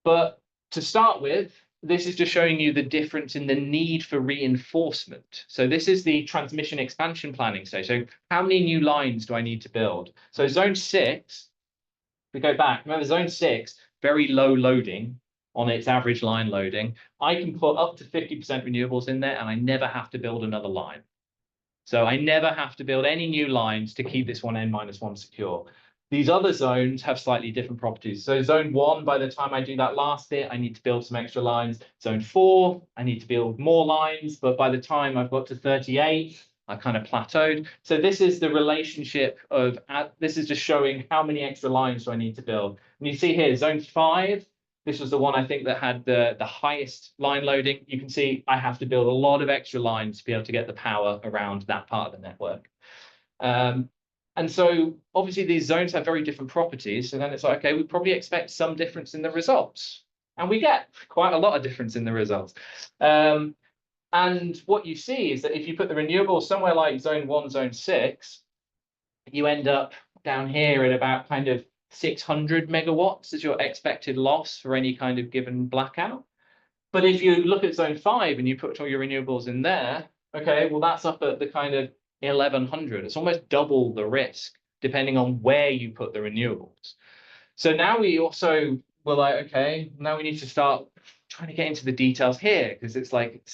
But to start with, this is just showing you the difference in the need for reinforcement. So this is the transmission expansion planning stage. So how many new lines do I need to build? So zone 6, if we go back, remember zone 6, very low loading on its average line loading. I can put up to 50% renewables in there and I never have to build another line. So I never have to build any new lines to keep this one n-1 secure. These other zones have slightly different properties. So zone 1, by the time I do that last bit, I need to build some extra lines. Zone 4, I need to build more lines, but by the time I've got to 38, I kind of plateaued. So this is the relationship of, this is just showing how many extra lines do I need to build. And you see here, zone 5, this was the one I think that had the highest line loading. You can see I have to build a lot of extra lines to be able to get the power around that part of the network. And so obviously these zones have very different properties. So then it's like, okay, we probably expect some difference in the results. And we get quite a lot of difference in the results. And what you see is that if you put the renewables somewhere like zone 1, zone 6, you end up down here at about kind of 600 megawatts as your expected loss for any kind of given blackout. But if you look at zone 5 and you put all your renewables in there, okay, well, that's up at the kind of 1100. It's almost double the risk depending on where you put the renewables. So now we also were like, okay, now we need to start trying to get into the details here because it's like,